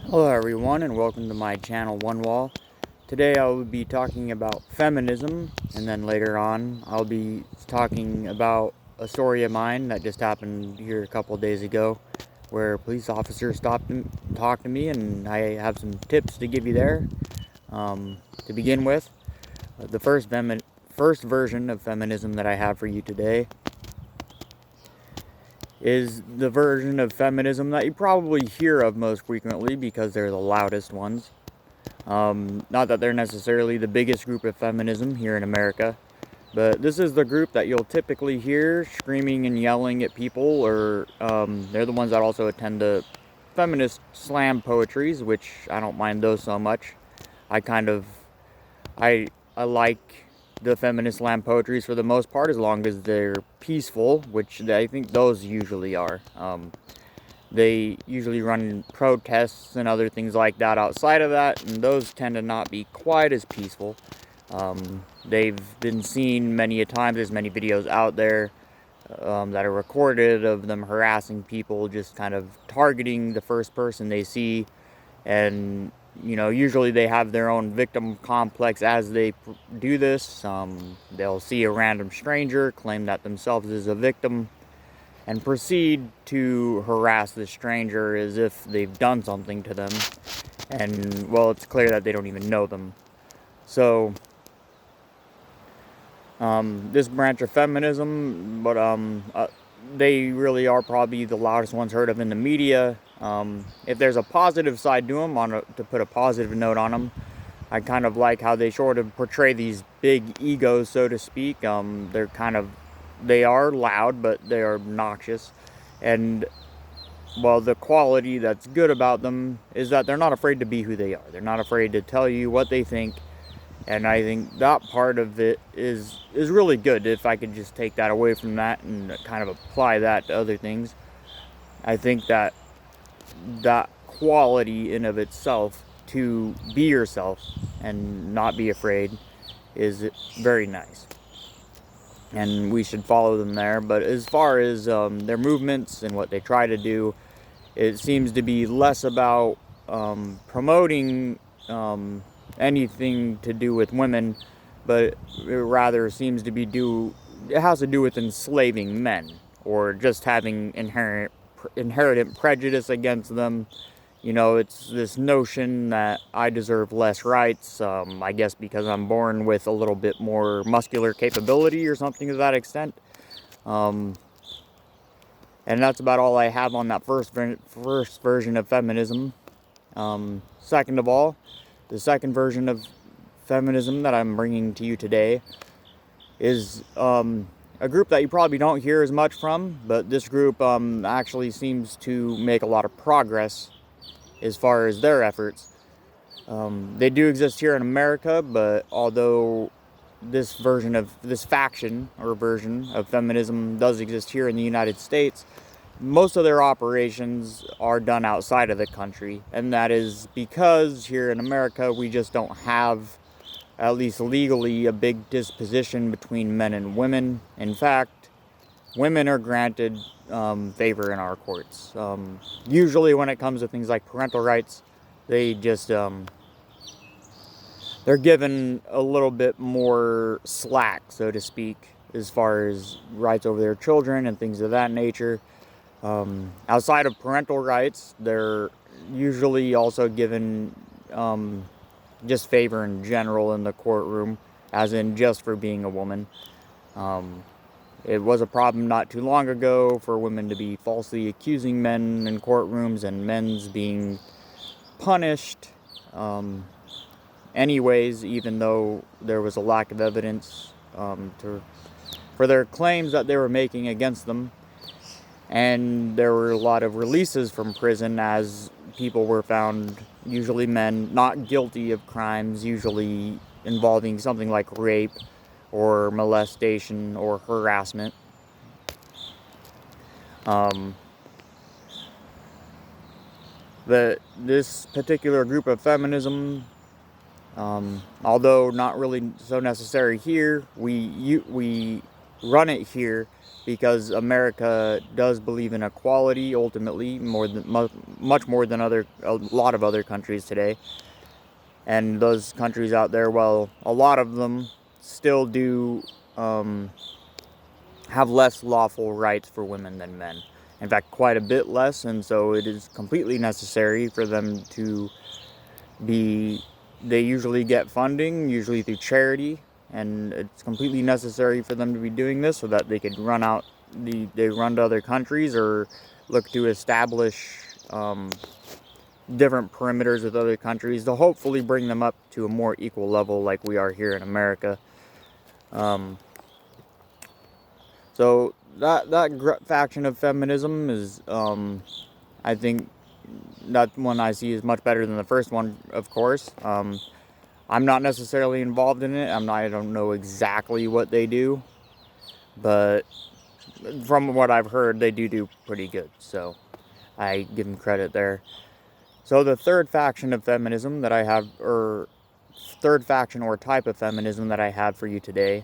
Hello everyone and welcome to my channel One Wall. Today I will be talking about feminism, and then later on I'll be talking about a story of mine that just happened here a couple of days ago where a police officer stopped and talked to me, and I have some tips to give you there. To begin with, the first version of feminism that I have for you today is the version of feminism that you probably hear of most frequently because they're the loudest ones. Not that they're necessarily the biggest group of feminism here in America, but this is the group that you'll typically hear screaming and yelling at people, or they're the ones that also attend the feminist slam poetries, which I don't mind those so much. I like the feminist slam poetries for the most part, as long as they're peaceful, which I think those usually are. They usually run protests and other things like that outside of that, and those tend to not be quite as peaceful. They've been seen many a times. There's many videos out there that are recorded of them harassing people, just kind of targeting the first person they see. And, usually they have their own victim complex as they do this. They'll see a random stranger, claim that themselves is a victim, and proceed to harass the stranger as if they've done something to them. And, well, it's clear that they don't even know them. So, this branch of feminism, but they really are probably the loudest ones heard of in the media. If there's a positive side to them, to put a positive note on them, I kind of like how they sort of portray these big egos, so to speak. They are loud, but they are obnoxious. And, well, the quality that's good about them is that they're not afraid to be who they are. They're not afraid to tell you what they think. And I think that part of it is really good. If I could just take that away from that and kind of apply that to other things, I think that quality in of itself, to be yourself and not be afraid, is very nice. And we should follow them there. But as far as their movements and what they try to do, it seems to be less about promoting anything to do with women, but it rather seems to be it has to do with enslaving men, or just having inherent prejudice against them. It's this notion that I deserve less rights, I guess because I'm born with a little bit more muscular capability or something to that extent. And that's about all I have on that first version of feminism. Second of all, the second version of feminism that I'm bringing to you today is a group that you probably don't hear as much from, but this group actually seems to make a lot of progress as far as their efforts. They do exist here in America, but although this faction or version of feminism does exist here in the United States, most of their operations are done outside of the country, and that is because here in America we just don't have, at least legally, a big disposition between men and women. In fact, women are granted favor in our courts. Usually when it comes to things like parental rights, they just they're given a little bit more slack, so to speak, as far as rights over their children and things of that nature. Outside of parental rights, they're usually also given just favor in general in the courtroom, as in just for being a woman. It was a problem not too long ago for women to be falsely accusing men in courtrooms, and men's being punished anyways, even though there was a lack of evidence for their claims that they were making against them. And there were a lot of releases from prison as people were found, usually men, not guilty of crimes usually involving something like rape or molestation or harassment. This particular group of feminism, although not really so necessary here, we run it here because America does believe in equality ultimately, much more than a lot of other countries today. And those countries out there, well, a lot of them still do have less lawful rights for women than men. In fact, quite a bit less, and so it is completely necessary for them to be. They usually get funding, usually through charity, and it's completely necessary for them to be doing this so that they could they run to other countries or look to establish different perimeters with other countries to hopefully bring them up to a more equal level like we are here in America. So that faction of feminism is, I think, that one I see is much better than the first one, of course. I'm not necessarily involved in it. I don't know exactly what they do, but from what I've heard, they do pretty good. So I give them credit there. So the third faction of feminism that I have, or third faction or type of feminism that I have for you today,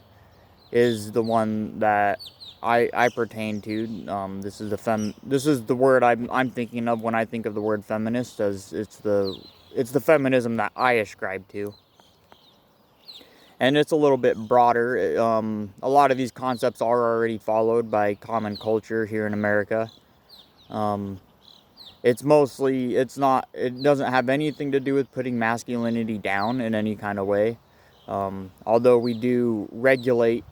is the one that I pertain to. This is the word I'm thinking of when I think of the word feminist, as it's the feminism that I ascribe to. And it's a little bit broader. A lot of these concepts are already followed by common culture here in America. It doesn't have anything to do with putting masculinity down in any kind of way. Although we do regulate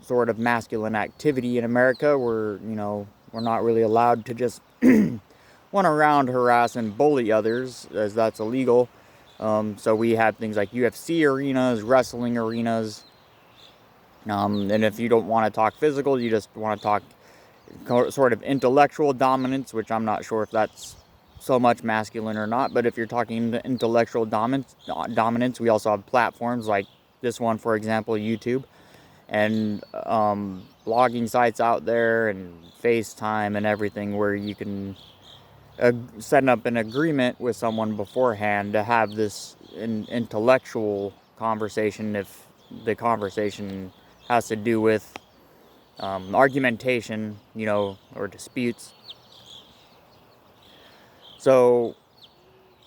sort of masculine activity in America, we're not really allowed to just run around, harass, and bully others, as that's illegal. So we have things like UFC arenas, wrestling arenas, and if you don't want to talk physical, you just want to talk sort of intellectual dominance, which I'm not sure if that's so much masculine or not, but if you're talking intellectual dominance, we also have platforms like this one, for example, YouTube, and blogging sites out there, and FaceTime and everything, where you can set up an agreement with someone beforehand to have this intellectual conversation if the conversation has to do with argumentation, or disputes. So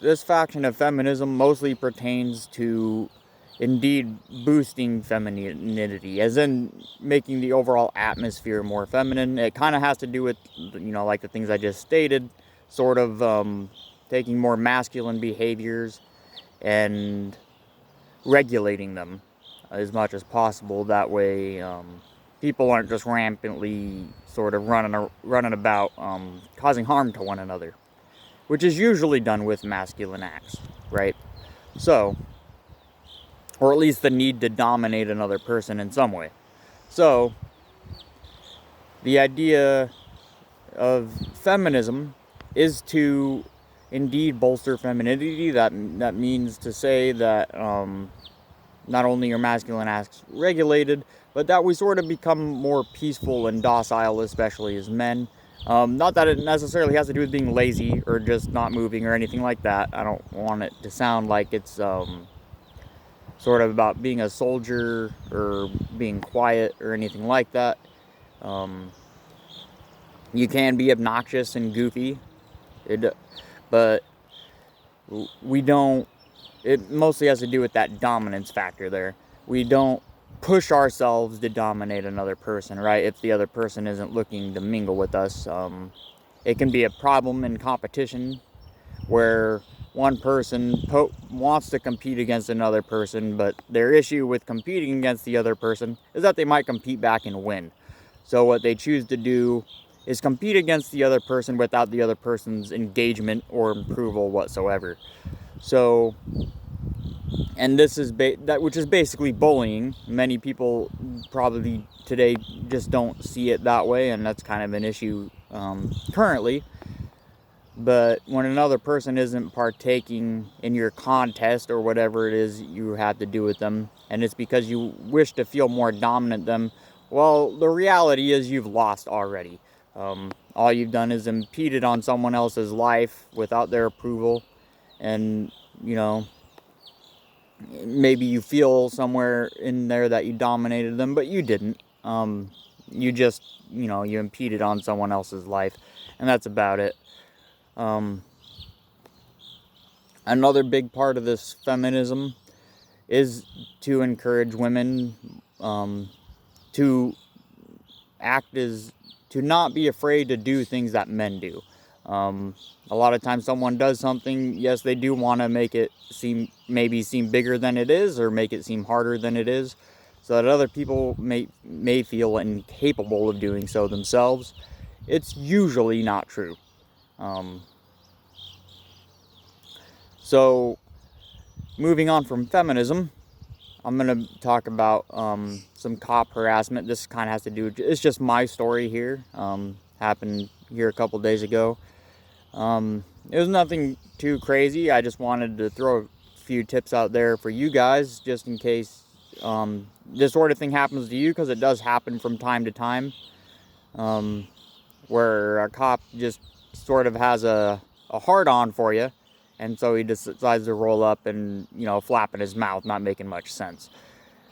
this faction of feminism mostly pertains to indeed boosting femininity, as in making the overall atmosphere more feminine. It kind of has to do with, like the things I just stated, sort of taking more masculine behaviors and regulating them as much as possible. That way, people aren't just rampantly sort of running about, causing harm to one another, which is usually done with masculine acts, right? So, or at least the need to dominate another person in some way. So, the idea of feminism is to indeed bolster femininity. That means to say that not only are masculine acts regulated, but that we sort of become more peaceful and docile, especially as men. Not that it necessarily has to do with being lazy or just not moving or anything like that. I don't want it to sound like it's sort of about being a soldier or being quiet or anything like that. You can be obnoxious and goofy, but we don't. It mostly has to do with that dominance factor there. We don't push ourselves to dominate another person, right? If the other person isn't looking to mingle with us, it can be a problem in competition where one person wants to compete against another person, but their issue with competing against the other person is that they might compete back and win. So what they choose to do is compete against the other person without the other person's engagement or approval whatsoever. So, and this is which is basically bullying. Many people probably today just don't see it that way, and that's kind of an issue currently. But when another person isn't partaking in your contest or whatever it is you have to do with them, and it's because you wish to feel more dominant than them, well, the reality is you've lost already. All you've done is impeded on someone else's life without their approval, and maybe you feel somewhere in there that you dominated them, but you didn't. you just, you impeded on someone else's life, and that's about it. Another big part of this feminism is to encourage women to to not be afraid to do things that men do. A lot of times someone does something, yes, they do want to make it seem bigger than it is, or make it seem harder than it is, so that other people may feel incapable of doing so themselves. It's usually not true. So, moving on from feminism, I'm going to talk about some cop harassment. This kind of has to do, it's just my story here. Happened here a couple days ago. It was nothing too crazy. I just wanted to throw a few tips out there for you guys, just in case this sort of thing happens to you, because it does happen from time to time, where a cop just sort of has a hard-on for you, and so he just decides to roll up and, flap in his mouth, not making much sense.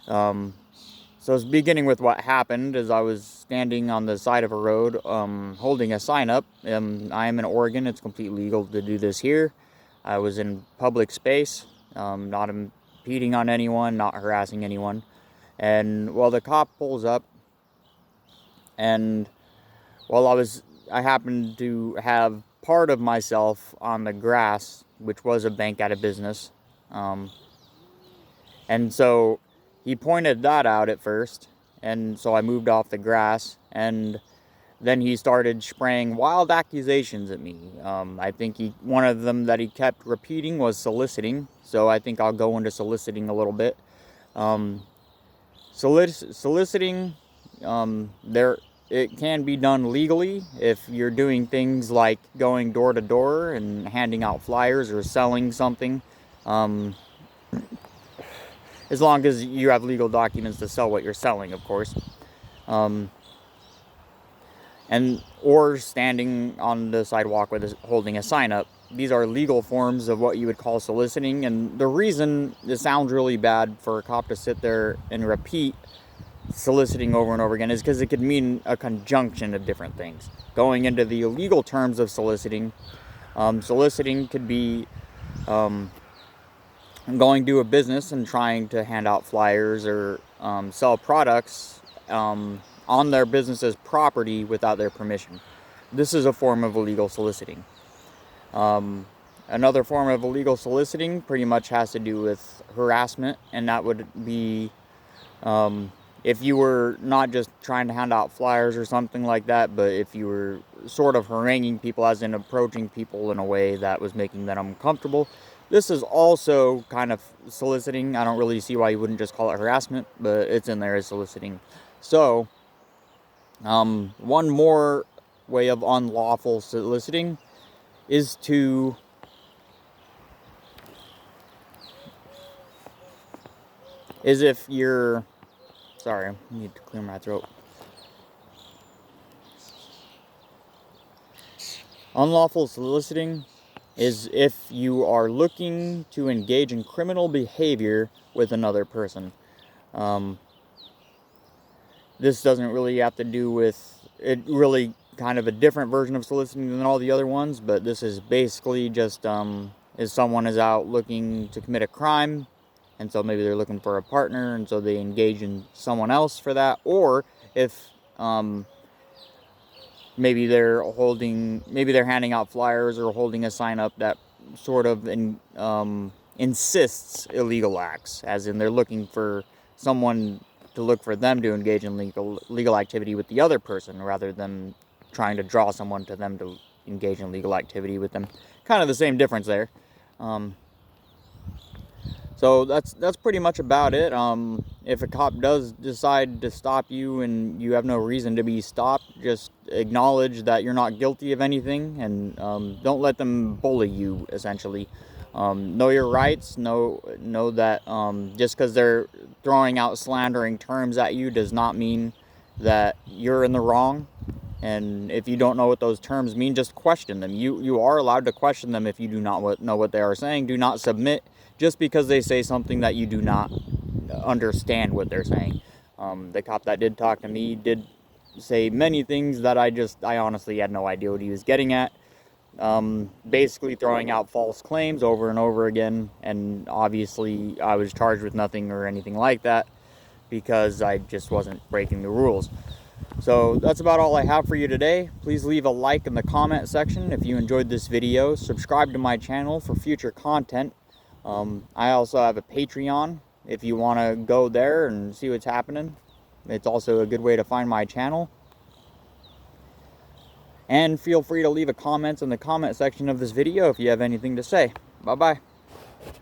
So it's beginning with what happened is I was standing on the side of a road, holding a sign up. I am in Oregon. It's completely legal to do this here. I was in public space, not impeding on anyone, not harassing anyone. And, the cop pulls up, and I happened to have part of myself on the grass, which was a bank out of business. And so he pointed that out at first, and so I moved off the grass, and then he started spraying wild accusations at me. I think one of them that he kept repeating was soliciting, so I think I'll go into soliciting a little bit. Soliciting, it can be done legally if you're doing things like going door to door and handing out flyers or selling something. As long as you have legal documents to sell what you're selling, of course. Or standing on the sidewalk holding a sign up. These are legal forms of what you would call soliciting, and the reason it sounds really bad for a cop to sit there and repeat soliciting over and over again is because it could mean a conjunction of different things. Going into the illegal terms of soliciting, soliciting could be going to a business and trying to hand out flyers or sell products on their business's property without their permission. This is a form of illegal soliciting. Another form of illegal soliciting pretty much has to do with harassment, and that would be if you were not just trying to hand out flyers or something like that, but if you were sort of haranguing people, as in approaching people in a way that was making them uncomfortable. This is also kind of soliciting. I don't really see why you wouldn't just call it harassment, but it's in there as soliciting. So, one more way of unlawful soliciting is if you're, sorry, I need to clear my throat. Unlawful soliciting is if you are looking to engage in criminal behavior with another person. This doesn't really have to do with, it really kind of a different version of soliciting than all the other ones, but this is basically just if someone is out looking to commit a crime, and so maybe they're looking for a partner, and so they engage in someone else for that, or if maybe they're handing out flyers or holding a sign up that sort of insists illegal acts, as in they're looking for someone to look for them to engage in legal activity with the other person, rather than trying to draw someone to them to engage in legal activity with them. Kind of the same difference there. So that's pretty much about it. If a cop does decide to stop you and you have no reason to be stopped, just acknowledge that you're not guilty of anything, and don't let them bully you, essentially. Know your rights. Know that just because they're throwing out slandering terms at you does not mean that you're in the wrong. And if you don't know what those terms mean, just question them. You are allowed to question them if you do not know what they are saying. Do not submit just because they say something that you do not understand what they're saying. The cop that did talk to me did say many things that I honestly had no idea what he was getting at. Basically throwing out false claims over and over again, and obviously I was charged with nothing or anything like that because I just wasn't breaking the rules. So that's about all I have for you today. Please leave a like in the comment section if you enjoyed this video. Subscribe to my channel for future content. I also have a Patreon if you want to go there and see what's happening. It's also a good way to find my channel. And feel free to leave a comment in the comment section of this video if you have anything to say. Bye-bye.